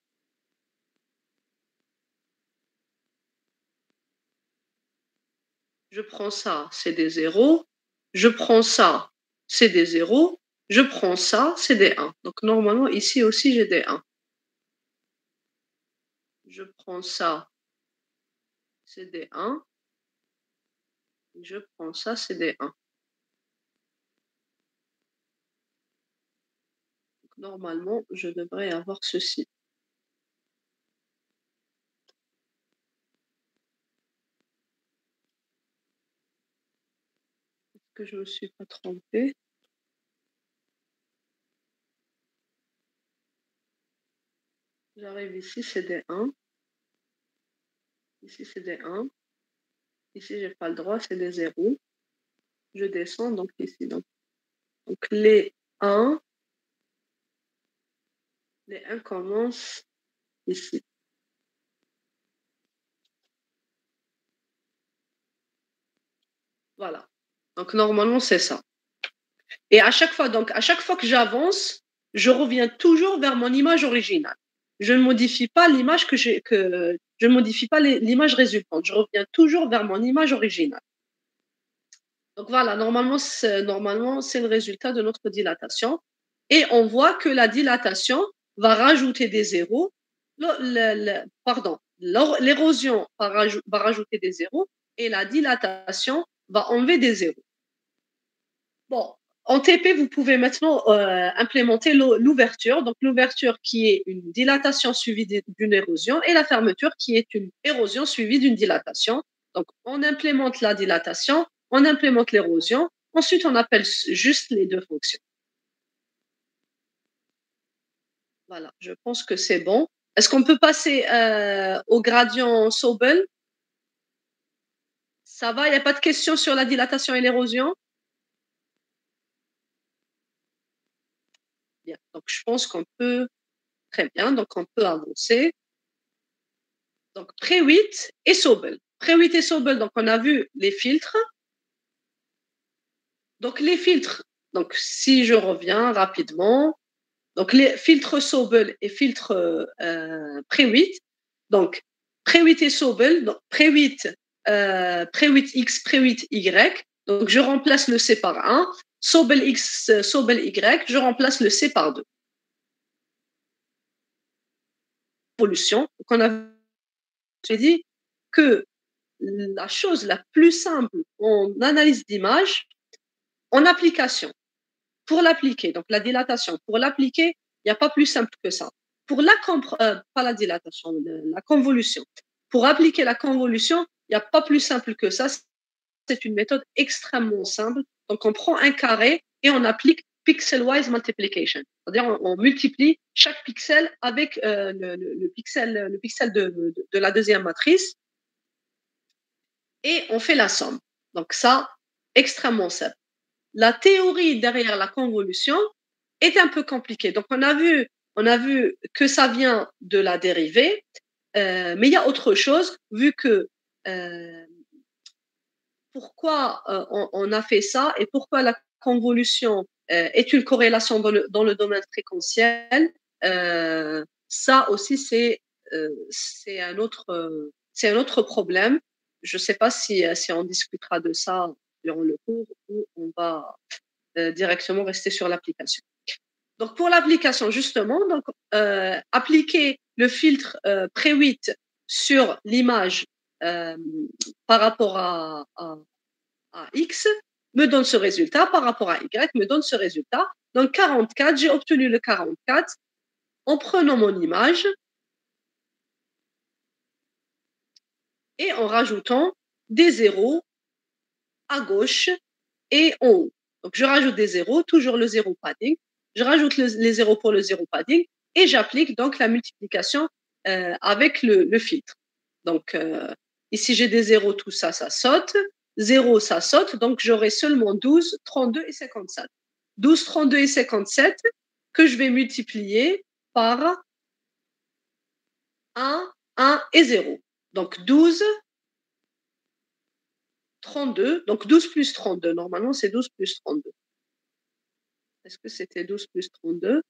Je prends ça, c'est des 0. Je prends ça, c'est des 0. Je prends ça, c'est des 1. Donc normalement, ici aussi, j'ai des 1. Je prends ça, c'est des 1. Je prends ça, c'est des 1. Donc, normalement, je devrais avoir ceci. que je ne me suis pas trompée. J'arrive ici, c'est des 1. Ici, c'est des 1. Ici, je n'ai pas le droit, c'est des 0. Je descends donc ici. Donc les 1 commencent ici. Voilà. Donc normalement, c'est ça. Et à chaque fois que j'avance, je reviens toujours vers mon image originale. Je ne modifie pas l'image je ne modifie pas l'image résultante. Je reviens toujours vers mon image originale. Donc voilà, normalement, c'est le résultat de notre dilatation. Et on voit que la dilatation va rajouter des zéros. L'érosion va rajouter des zéros et la dilatation va enlever des zéros. Bon, en TP, vous pouvez maintenant implémenter l'ouverture. Donc l'ouverture qui est une dilatation suivie d'une érosion et la fermeture qui est une érosion suivie d'une dilatation. Donc on implémente la dilatation, on implémente l'érosion. Ensuite, on appelle juste les deux fonctions. Voilà, je pense que c'est bon. Est-ce qu'on peut passer au gradient Sobel? Ça va, il n'y a pas de questions sur la dilatation et l'érosion? Bien, donc je pense qu'on peut, très bien, donc on peut avancer. Donc Prewitt et Sobel. Prewitt et Sobel, donc on a vu les filtres. Donc les filtres, donc si je reviens rapidement, donc les filtres Sobel et filtres Prewitt. Donc Prewitt et Sobel, donc Prewitt X, Prewitt Y. Donc je remplace le C par 1. Sobel X, Sobel Y, je remplace le C par 2. Évolution. Donc on a dit que la chose la plus simple en analyse d'image, en application, pour l'appliquer, donc la dilatation, pour l'appliquer, il n'y a pas plus simple que ça. Pour pas la dilatation, la convolution. Pour appliquer la convolution, il n'y a pas plus simple que ça. C'est une méthode extrêmement simple. Donc, on prend un carré et on applique pixel-wise multiplication. C'est-à-dire, on multiplie chaque pixel avec le pixel de la deuxième matrice et on fait la somme. Donc, ça, extrêmement simple. La théorie derrière la convolution est un peu compliquée. Donc, on a vu que ça vient de la dérivée, mais il y a autre chose, vu que pourquoi on a fait ça et pourquoi la convolution est une corrélation dans le domaine fréquentiel. Ça aussi, c'est un autre problème. Je ne sais pas si on discutera de ça durant le cours ou on va directement rester sur l'application. Donc, pour l'application, justement, donc, appliquer le filtre Prewitt sur l'image par rapport à X me donne ce résultat, par rapport à Y me donne ce résultat. Donc, 44, j'ai obtenu le 44 en prenant mon image et en rajoutant des zéros à gauche et en haut. Donc, je rajoute des zéros, toujours le zéro padding. Je rajoute les zéros pour le zéro padding et j'applique donc la multiplication avec le filtre. Donc, ici, j'ai des zéros, tout ça, ça saute. 0, ça saute. Donc, j'aurai seulement 12, 32 et 57. 12, 32 et 57 que je vais multiplier par 1, 1 et 0. Donc, 12, 32. Donc, 12 plus 32. Normalement, c'est 12 plus 32. Est-ce que c'était 12 plus 32?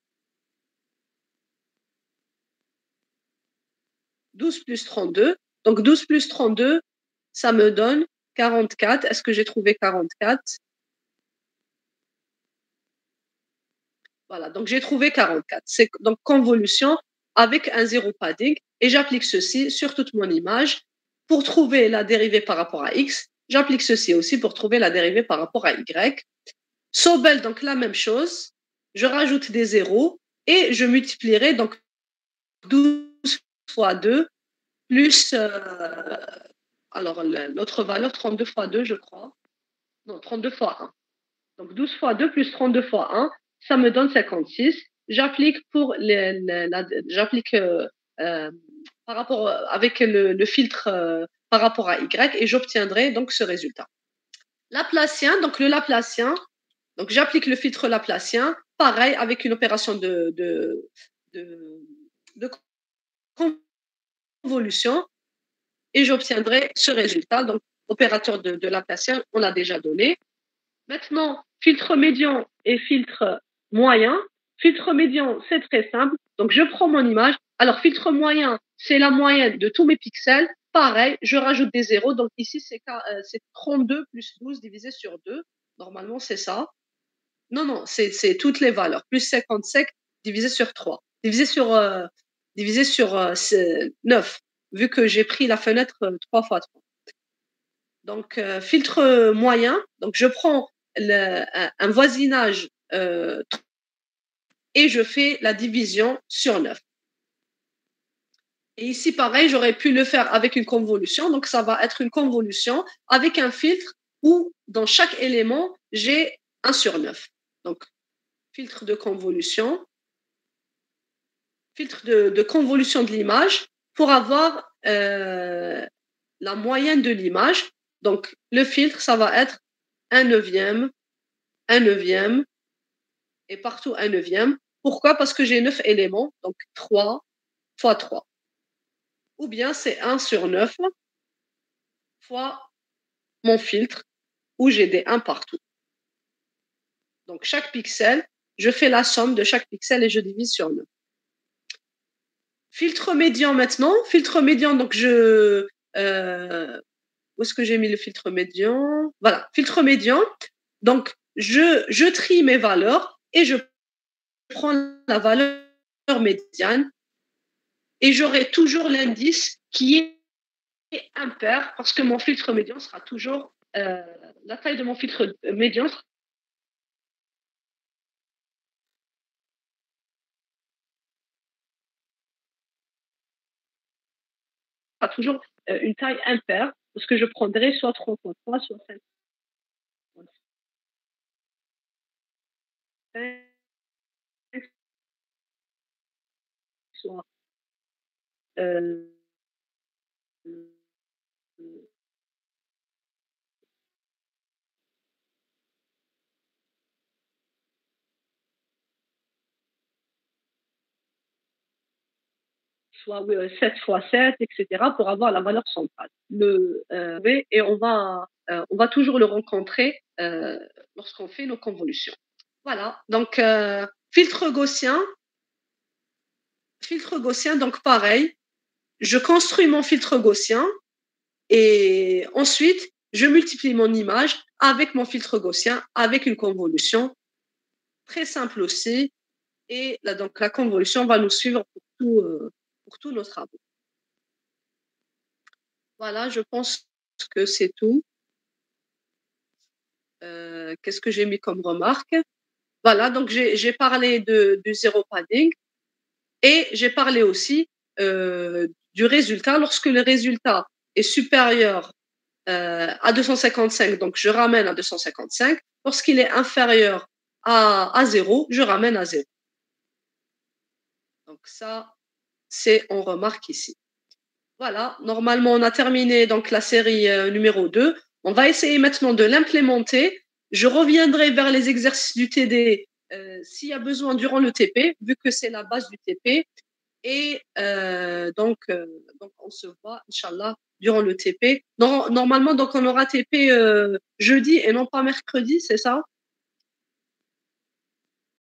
12 plus 32. Donc, 12 plus 32, ça me donne 44. Est-ce que j'ai trouvé 44? Voilà, donc j'ai trouvé 44. C'est donc convolution avec un zéro padding et j'applique ceci sur toute mon image pour trouver la dérivée par rapport à X. J'applique ceci aussi pour trouver la dérivée par rapport à Y. Sobel, donc la même chose. Je rajoute des zéros et je multiplierai donc 12 fois 2 plus, alors l'autre valeur, 32 fois 2, je crois. Non, 32 fois 1. Donc 12 fois 2 plus 32 fois 1, ça me donne 56. J'applique par rapport avec le filtre par rapport à Y et j'obtiendrai donc ce résultat. Laplacien, donc le Laplacien, donc j'applique le filtre Laplacien, pareil avec une opération de convolution et j'obtiendrai ce résultat. Donc opérateur de Laplacien, on l'a déjà donné. Maintenant, filtre médian et filtre moyen. Filtre médian, c'est très simple. Donc, je prends mon image. Alors, filtre moyen, c'est la moyenne de tous mes pixels. Pareil, je rajoute des zéros. Donc, ici, c'est 32 plus 12 divisé sur 2. Normalement, c'est ça. Non, c'est toutes les valeurs. Plus 55 divisé sur 3. Divisé sur 9, vu que j'ai pris la fenêtre 3 fois 3. Donc, filtre moyen. Donc, je prends un voisinage et je fais la division sur 9. Et ici, pareil, j'aurais pu le faire avec une convolution. Donc, ça va être une convolution avec un filtre où, dans chaque élément, j'ai 1 sur 9. Donc, filtre de convolution de l'image pour avoir la moyenne de l'image. Donc, le filtre, ça va être 1/9, 1/9, et partout 1/9. Pourquoi? Parce que j'ai 9 éléments, donc 3 fois 3. Ou bien c'est 1 sur 9 fois mon filtre, où j'ai des 1 partout. Donc chaque pixel, je fais la somme de chaque pixel et je divise sur 9. Filtre médian maintenant. Filtre médian, donc où est-ce que j'ai mis le filtre médian? Voilà, filtre médian. Donc, je trie mes valeurs et je prends la valeur médiane et j'aurai toujours l'indice qui est impair parce que mon filtre médian sera toujours, la taille de mon filtre médian sera toujours une taille impaire parce que je prendrai soit 3 fois 3, soit 5 fois 5, soit soit 7 fois 7, etc., pour avoir la valeur centrale. Et on va toujours le rencontrer lorsqu'on fait nos convolutions. Voilà, donc filtre gaussien, donc pareil, je construis mon filtre gaussien et ensuite, je multiplie mon image avec mon filtre gaussien, avec une convolution. Très simple aussi. Et là, donc, la convolution va nous suivre pour tous nos travaux. Voilà, je pense que c'est tout. Qu'est-ce que j'ai mis comme remarque? Voilà, donc j'ai parlé du zéro padding et j'ai parlé aussi du résultat. Lorsque le résultat est supérieur à 255, donc je ramène à 255. Lorsqu'il est inférieur à 0, je ramène à 0. Donc ça, c'est en remarque ici. Voilà, normalement, on a terminé donc la série numéro 2. On va essayer maintenant de l'implémenter. Je reviendrai vers les exercices du TD s'il y a besoin durant le TP, vu que c'est la base du TP. Et donc, on se voit, Inch'Allah, durant le TP. Normalement, donc, on aura TP jeudi et non pas mercredi, c'est ça?